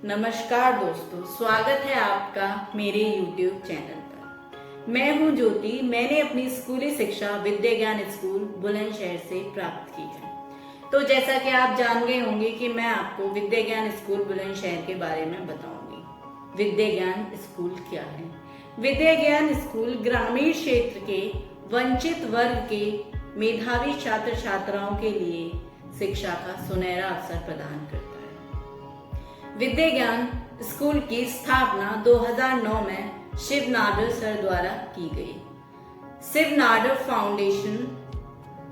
नमस्कार दोस्तों, स्वागत है आपका मेरे YouTube चैनल पर। मैं हूं ज्योति। मैंने अपनी स्कूली शिक्षा विद्या ज्ञान स्कूल बुलंदशहर से प्राप्त की है। तो जैसा कि आप जान गए होंगे कि मैं आपको विद्या ज्ञान स्कूल बुलंदशहर के बारे में बताऊंगी। विद्या ज्ञान स्कूल क्या है? विद्या ज्ञान स्कूल ग्रामीण क्षेत्र के वंचित वर्ग के मेधावी छात्र छात्राओं के लिए शिक्षा का सुनहरा अवसर प्रदान करता है। विद्या ज्ञान स्कूल की स्थापना 2009 में शिव नाडर सर द्वारा की गई। शिव नाडर फाउंडेशन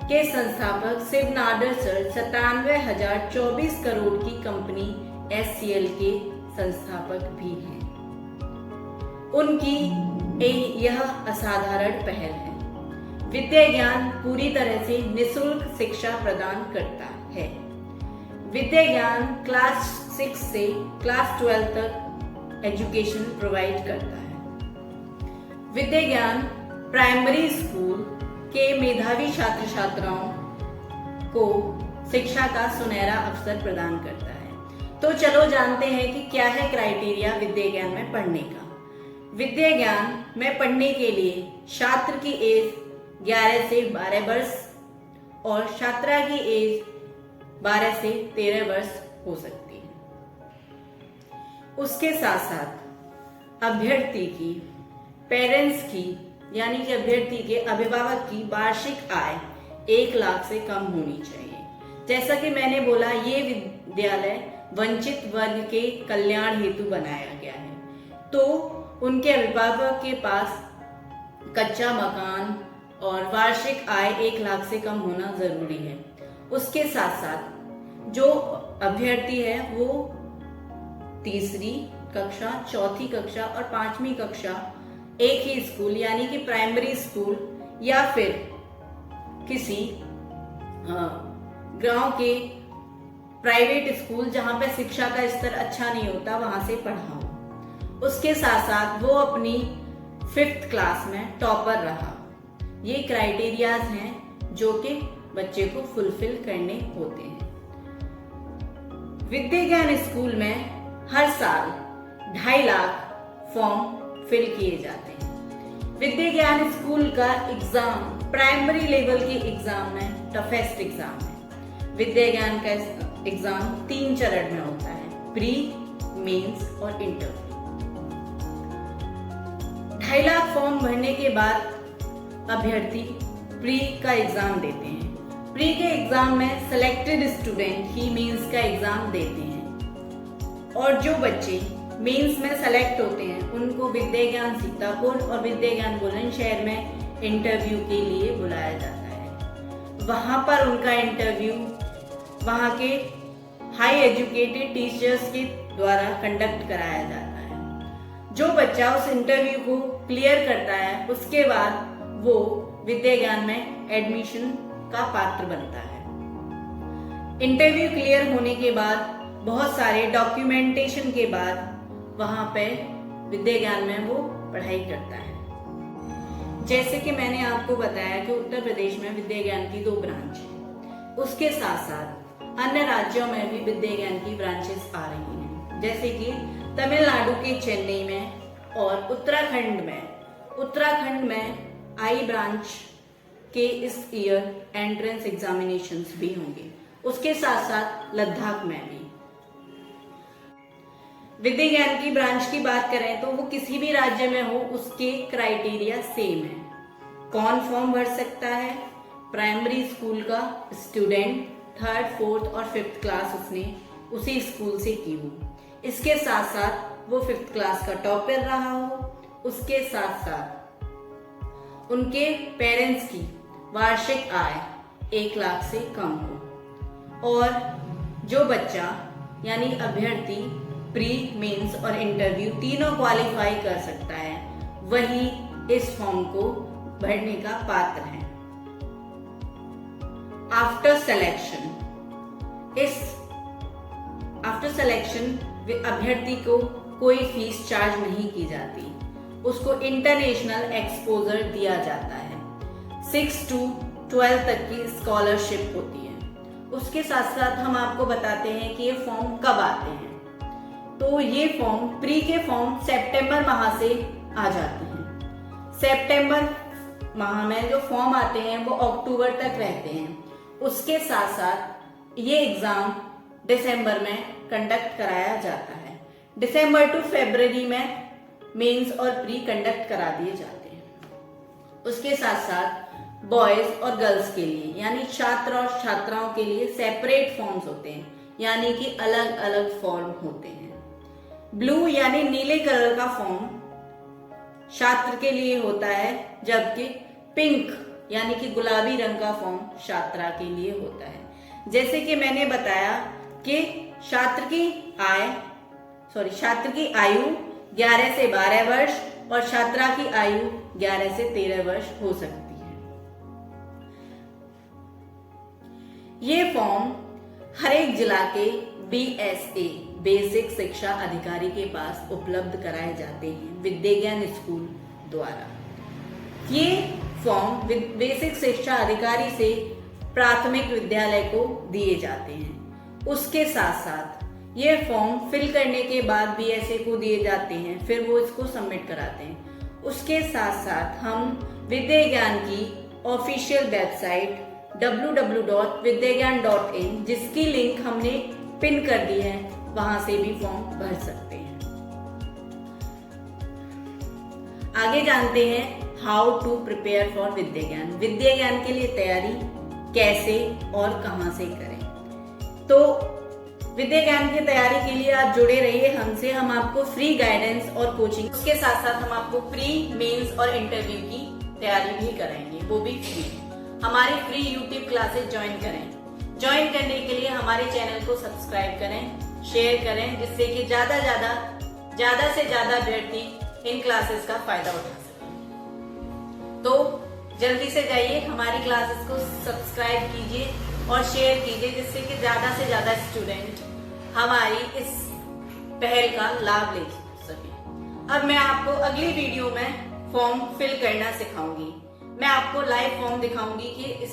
के संस्थापक शिव नाडर सर 97,024 करोड़ की कंपनी SCL के संस्थापक भी हैं। उनकी यह असाधारण पहल है। विद्या ज्ञान पूरी तरह से निःशुल्क शिक्षा प्रदान करता है। विद्या ज्ञान क्लास 6 से क्लास 12 तक एजुकेशन प्रोवाइड करता है। विद्या ज्ञान प्राइमरी स्कूल के मेधावी छात्र छात्राओं को शिक्षा का सुनहरा अवसर प्रदान करता है। तो चलो जानते हैं कि क्या है क्राइटेरिया विद्या ज्ञान में पढ़ने का। विद्या ज्ञान में पढ़ने के लिए छात्र की एज 11 से 12 वर्ष और छात्रा की एज 12 से 13 वर्ष हो सकती है। उसके साथ साथ अभ्यर्थी की पेरेंट्स की यानी कि अभ्यर्थी के अभिभावक की वार्षिक आय 1 लाख से कम होनी चाहिए। जैसा कि मैंने बोला, ये विद्यालय वंचित वर्ग के कल्याण हेतु बनाया गया है, तो उनके अभिभावक के पास कच्चा मकान और वार्षिक आय 1 लाख से कम होना जरूरी है। उसके साथ साथ जो अभ्यर्थी है वो तीसरी कक्षा, चौथी कक्षा और 5वीं कक्षा एक ही स्कूल यानी कि प्राइमरी स्कूल या फिर किसी गांव के प्राइवेट स्कूल जहां पे शिक्षा का स्तर अच्छा नहीं होता वहां से पढ़ा हो। उसके साथ साथ वो अपनी 5th क्लास में टॉपर रहा। ये क्राइटेरियाज हैं जो कि बच्चे को फुलफिल करने होते हैं। विद्या ज्ञान स्कूल में हर साल 2.5 लाख फॉर्म फिल किए जाते हैं। विद्या ज्ञान स्कूल का एग्जाम प्राइमरी लेवल के एग्जाम में टफेस्ट एग्जाम है। विद्या ज्ञान का एग्जाम 3 चरण में होता है, प्री, मेंस और इंटरव्यू। 2.5 लाख फॉर्म भरने के बाद अभ्यर्थी प्री का एग्जाम देते हैं। प्री के एग्जाम में सिलेक्टेड स्टूडेंट ही मेंस का एग्जाम देते हैं और जो बच्चे मेंस में सेलेक्ट होते हैं उनको विद्या ज्ञान सीतापुर और विद्या ज्ञान बुलंदशहर में इंटरव्यू के लिए बुलाया जाता है। वहां पर उनका इंटरव्यू वहां के हाई एजुकेटेड टीचर्स के द्वारा कंडक्ट कराया जाता है। जो बच्चा उस इंटरव्यू को क्लियर करता है उसके बाद वो विद्या ज्ञान में एडमिशन का पात्र बनता है। इंटरव्यू क्लियर होने के बाद बहुत सारे डॉक्यूमेंटेशन के बाद वहां पे विद्या ज्ञान में वो पढ़ाई करता है। जैसे कि मैंने आपको बताया कि उत्तर प्रदेश में विद्या ज्ञान की 2 ब्रांच है। उसके साथ साथ अन्य राज्यों में भी विद्या ज्ञान की ब्रांचेस आ रही हैं, जैसे कि तमिलनाडु के चेन्नई में और उत्तराखंड में आई ब्रांच के इस ईयर एंट्रेंस एग्जामिनेशंस भी होंगे। उसके साथ साथ लद्दाख में भी। विद्या ज्ञान की ब्रांच की बात करें तो वो किसी भी राज्य में हो उसके क्राइटेरिया सेम है। कौन फॉर्म भर सकता है? प्राइमरी स्कूल का स्टूडेंट 3rd, 4th और 5th क्लास उसने उसी स्कूल से की हो। इसके साथ साथ वो 5th क्लास का टॉपर रहा हो। उसके साथ साथ उनके पेरेंट्स की वार्षिक आय 1 लाख से कम हो और जो बच्चा यानी अभ्यर्थी प्री, मेंस और इंटरव्यू तीनों क्वालिफाई कर सकता है वही इस फॉर्म को भरने का पात्र है। आफ्टर सिलेक्शन अभ्यर्थी को कोई फीस चार्ज नहीं की जाती। उसको इंटरनेशनल एक्सपोजर दिया जाता है। 6 to 12 तक की स्कॉलरशिप होती है। उसके साथ साथ हम आपको बताते हैं कि ये फॉर्म कब आते हैं। तो तो ये फॉर्म प्री के फॉर्म सितंबर माह से आ जाते हैं। सितंबर माह में जो फॉर्म आते हैं वो अक्टूबर तक रहते हैं। उसके साथ साथ ये एग्जाम दिसंबर में कंडक्ट कराया जाता है। दिसंबर टू फरवरी में मेंस और प्री कंडक्ट करा दिए जाते हैं। उसके साथ साथ बॉयज और गर्ल्स के लिए यानी छात्र और छात्राओं के लिए सेपरेट फॉर्म्स होते हैं, यानी कि अलग अलग फॉर्म होते हैं। ब्लू यानी नीले कलर का फॉर्म छात्र के लिए होता है, जबकि पिंक यानी कि गुलाबी रंग का फॉर्म छात्रा के लिए होता है। जैसे कि मैंने बताया कि छात्र की आयु 11 से 12 वर्ष और छात्रा की आयु 11 से 13 वर्ष हो सकती है। ये फॉर्म हर एक जिला के BSA बेसिक शिक्षा अधिकारी के पास उपलब्ध कराए जाते हैं विद्या ज्ञान स्कूल द्वारा। ये फॉर्म बेसिक शिक्षा अधिकारी से प्राथमिक विद्यालय को दिए जाते हैं। उसके साथ साथ ये फॉर्म फिल करने के बाद BSA को दिए जाते हैं, फिर वो इसको सबमिट कराते हैं। उसके साथ साथ हम विद्या ज्ञान की ऑफिशियल वेबसाइट www.vidyagyan.in जिसकी लिंक हमने पिन कर दी है, वहां से भी फॉर्म भर सकते हैं। आगे जानते हैं हाउ टू प्रिपेयर फॉर विद्या ज्ञान। विद्या ज्ञान के लिए तैयारी कैसे और कहां से करें। तो विद्या ज्ञान की तैयारी के लिए आप जुड़े रहिए हमसे। हम आपको फ्री गाइडेंस और कोचिंग, उसके साथ साथ हम आपको प्री, मेंस और इंटरव्यू की तैयारी भी कराएंगे, वो भी फ्री। हमारी फ्री YouTube क्लासेस ज्वाइन करें। ज्वाइन करने के लिए हमारे चैनल को सब्सक्राइब करें, शेयर करें, जिससे कि ज्यादा से ज्यादा अभ्यर्थी इन क्लासेस का फायदा उठा सकें। तो जल्दी से जाइए, हमारी क्लासेस को सब्सक्राइब कीजिए और शेयर कीजिए, जिससे कि ज्यादा से ज्यादा स्टूडेंट हमारी इस पहल का लाभ ले सके। अब मैं आपको अगली वीडियो में फॉर्म फिल करना सिखाऊंगी। मैं आपको लाइव फॉर्म दिखाऊंगी कि इस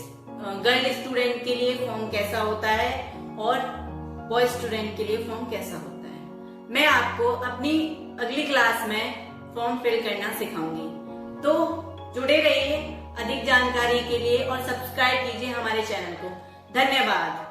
गर्ल स्टूडेंट के लिए फॉर्म कैसा होता है और बॉय स्टूडेंट के लिए फॉर्म कैसा होता है। मैं आपको अपनी अगली क्लास में फॉर्म फिल करना सिखाऊंगी। तो जुड़े रहिए अधिक जानकारी के लिए और सब्सक्राइब कीजिए हमारे चैनल को। धन्यवाद।